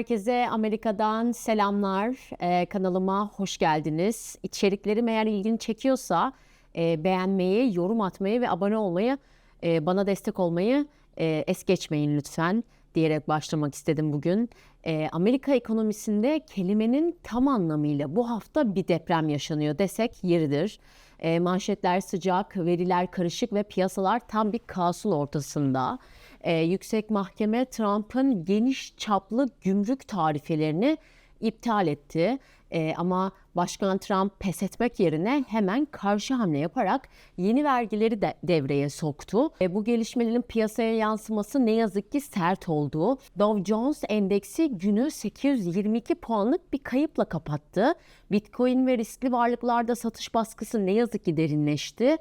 Herkese Amerika'dan selamlar. Kanalıma hoş geldiniz. İçeriklerim eğer ilgini çekiyorsa beğenmeyi, yorum atmayı ve abone olmayı, bana destek olmayı es geçmeyin lütfen diyerek başlamak istedim bugün. Amerika ekonomisinde kelimenin tam anlamıyla bu hafta bir deprem yaşanıyor desek yeridir. Manşetler sıcak, veriler karışık ve piyasalar tam bir kaosun ortasında. Yüksek Mahkeme Trump'ın geniş çaplı gümrük tarifelerini iptal etti. Ama Başkan Trump pes etmek yerine hemen karşı hamle yaparak yeni vergileri de devreye soktu. Bu gelişmelerin piyasaya yansıması ne yazık ki sert oldu. Dow Jones Endeksi günü 822 puanlık bir kayıpla kapattı. Bitcoin ve riskli varlıklarda satış baskısı ne yazık ki derinleşti.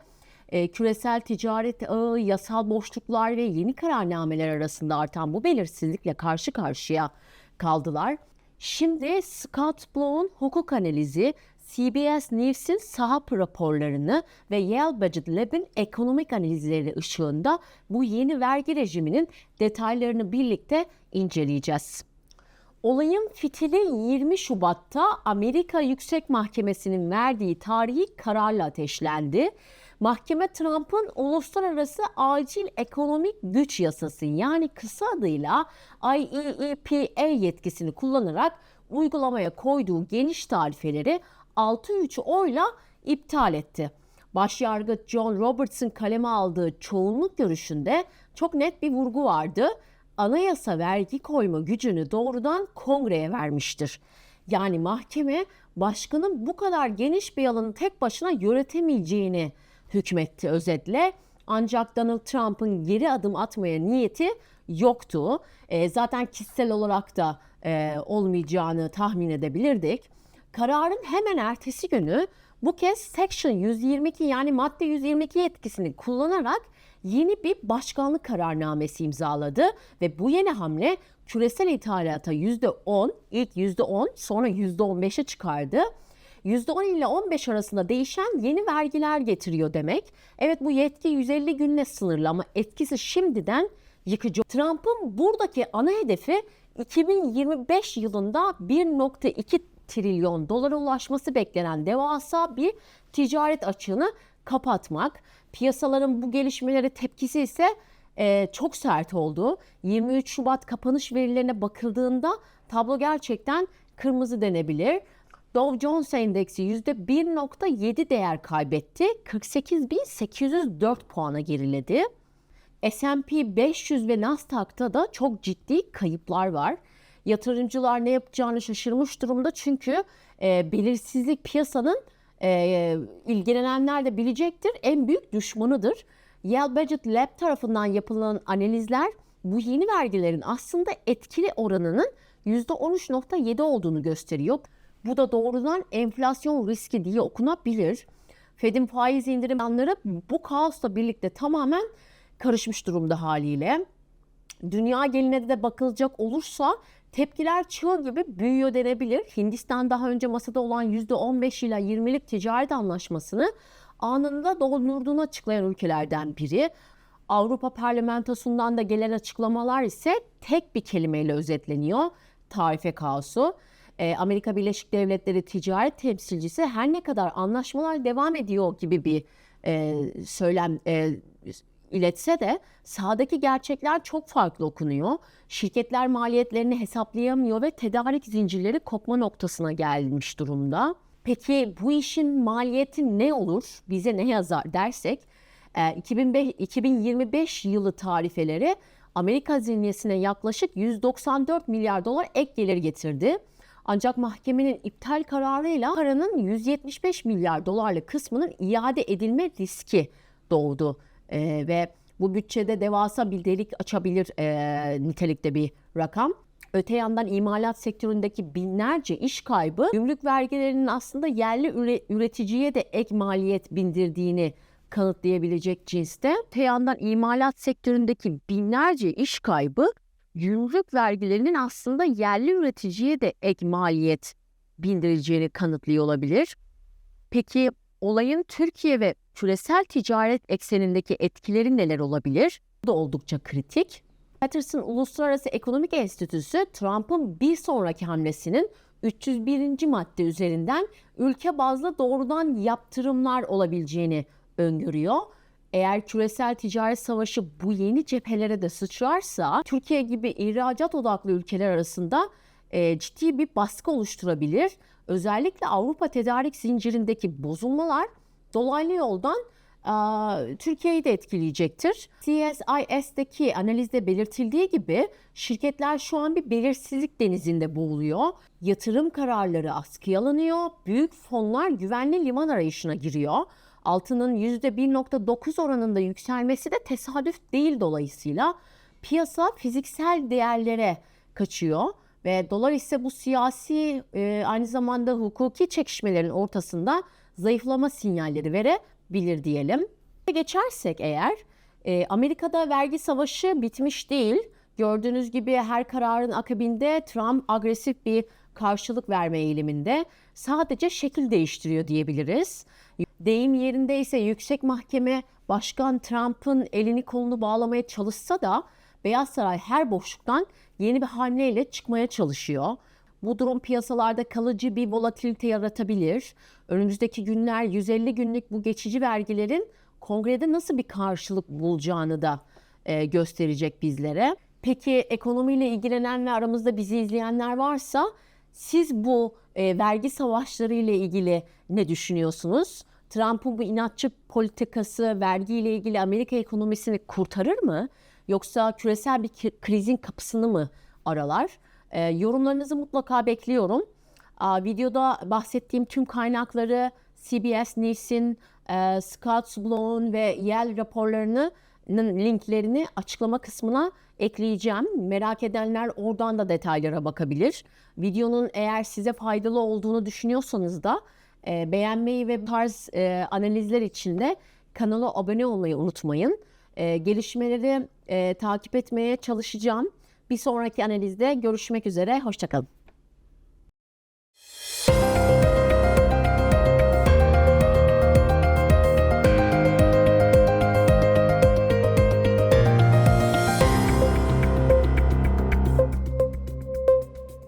Küresel ticaret ağı, yasal boşluklar ve yeni kararnameler arasında artan bu belirsizlikle karşı karşıya kaldılar. Şimdi Scott Blow'un hukuk analizi, CBS News'in saha raporlarını ve Yale Budget Lab'in ekonomik analizleri ışığında bu yeni vergi rejiminin detaylarını birlikte inceleyeceğiz. Olayın fitili 20 Şubat'ta Amerika Yüksek Mahkemesi'nin verdiği tarihi kararla ateşlendi. Mahkeme Trump'ın uluslararası acil ekonomik güç yasası yani kısa adıyla IEEPA yetkisini kullanarak uygulamaya koyduğu geniş tarifeleri 6-3 oyla iptal etti. Başyargıç John Roberts'ın kaleme aldığı çoğunluk görüşünde çok net bir vurgu vardı. Anayasa vergi koyma gücünü doğrudan kongreye vermiştir. Yani mahkeme başkanın bu kadar geniş bir alanı tek başına yönetemeyeceğini hükmetti özetle. Ancak Donald Trump'ın geri adım atmaya niyeti yoktu. Zaten kişisel olarak da olmayacağını tahmin edebilirdik. Kararın hemen ertesi günü bu kez Section 122 yani madde 122 yetkisini kullanarak yeni bir başkanlık kararnamesi imzaladı ve bu yeni hamle küresel ithalata %10, ilk %10 sonra %15'e çıkardı. %10 ile 15 arasında değişen yeni vergiler getiriyor demek. Evet, bu yetki 150 günle sınırlı ama etkisi şimdiden yıkıcı. Trump'ın buradaki ana hedefi 2025 yılında 1,2 trilyon dolara ulaşması beklenen devasa bir ticaret açığını kapatmak. Piyasaların bu gelişmelere tepkisi ise çok sert oldu. 23 Şubat kapanış verilerine bakıldığında tablo gerçekten kırmızı denebilir. Dow Jones Endeksi %1,7 değer kaybetti. 48.804 puana geriledi. S&P 500 ve Nasdaq'ta da çok ciddi kayıplar var. Yatırımcılar ne yapacağını şaşırmış durumda çünkü belirsizlik piyasanın ilgilenenler de bilecektir en büyük düşmanıdır. Yale Budget Lab tarafından yapılan analizler bu yeni vergilerin aslında etkili oranının %13,7 olduğunu gösteriyor. Bu da doğrudan enflasyon riski diye okunabilir. Fed'in faiz indirim planları bu kaosla birlikte tamamen karışmış durumda haliyle. Dünya geneline de bakılacak olursa tepkiler çığ gibi büyüyor denebilir. Hindistan daha önce masada olan %15 ile 20'lik ticaret anlaşmasını anında dondurduğunu açıklayan ülkelerden biri. Avrupa Parlamentosu'ndan da gelen açıklamalar ise tek bir kelimeyle özetleniyor: tarife kaosu. Amerika Birleşik Devletleri ticaret temsilcisi her ne kadar anlaşmalar devam ediyor gibi bir söylem iletse de sahadaki gerçekler çok farklı okunuyor. Şirketler maliyetlerini hesaplayamıyor ve tedarik zincirleri kopma noktasına gelmiş durumda. Peki bu işin maliyeti ne olur, bize ne yazar dersek, 2025 yılı tarifeleri Amerika hazinesine yaklaşık 194 milyar dolar ek gelir getirdi. Ancak mahkemenin iptal kararıyla paranın 175 milyar dolarlık kısmının iade edilme riski doğdu. Ve bu bütçede devasa bir delik açabilir nitelikte bir rakam. Öte yandan imalat sektöründeki binlerce iş kaybı gümrük vergilerinin aslında yerli üreticiye de ek maliyet bindirdiğini kanıtlayabilecek cinste. Öte yandan imalat sektöründeki binlerce iş kaybı gümrük vergilerinin aslında yerli üreticiye de ek maliyet bindireceğini kanıtlıyor olabilir. Peki olayın Türkiye ve küresel ticaret eksenindeki etkileri neler olabilir? Bu da oldukça kritik. Peterson Uluslararası Ekonomik Enstitüsü Trump'ın bir sonraki hamlesinin 301. madde üzerinden ülke bazlı doğrudan yaptırımlar olabileceğini öngörüyor. Eğer küresel ticaret savaşı bu yeni cephelere de sıçrarsa Türkiye gibi ihracat odaklı ülkeler arasında ciddi bir baskı oluşturabilir. Özellikle Avrupa tedarik zincirindeki bozulmalar dolaylı yoldan Türkiye'yi de etkileyecektir. CSIS'deki analizde belirtildiği gibi şirketler şu an bir belirsizlik denizinde boğuluyor. Yatırım kararları askıya alınıyor. Büyük fonlar güvenli liman arayışına giriyor. Altının %1,9 oranında yükselmesi de tesadüf değil dolayısıyla. Piyasa fiziksel değerlere kaçıyor ve dolar ise bu siyasi aynı zamanda hukuki çekişmelerin ortasında zayıflama sinyalleri verebilir diyelim. Geçersek eğer Amerika'da vergi savaşı bitmiş değil. Gördüğünüz gibi her kararın akabinde Trump agresif bir karşılık verme eğiliminde, sadece şekil değiştiriyor diyebiliriz. Deyim yerindeyse Yüksek Mahkeme Başkan Trump'ın elini kolunu bağlamaya çalışsa da Beyaz Saray her boşluktan yeni bir hamleyle çıkmaya çalışıyor. Bu durum piyasalarda kalıcı bir volatilite yaratabilir. Önümüzdeki günler 150 günlük bu geçici vergilerin kongrede nasıl bir karşılık bulacağını da gösterecek bizlere. Peki ekonomiyle ilgilenen ve aramızda bizi izleyenler varsa siz bu vergi savaşları ile ilgili ne düşünüyorsunuz? Trump'ın bu inatçı politikası vergiyle ilgili Amerika ekonomisini kurtarır mı? Yoksa küresel bir krizin kapısını mı aralar? Yorumlarınızı mutlaka bekliyorum. Videoda bahsettiğim tüm kaynakları CBS News'in, Scott Blown ve Yale raporlarının linklerini açıklama kısmına ekleyeceğim. Merak edenler oradan da detaylara bakabilir. Videonun eğer size faydalı olduğunu düşünüyorsanız da beğenmeyi ve bu tarz analizler için de kanala abone olmayı unutmayın. Gelişmeleri takip etmeye çalışacağım. Bir sonraki analizde görüşmek üzere. Hoşça kalın.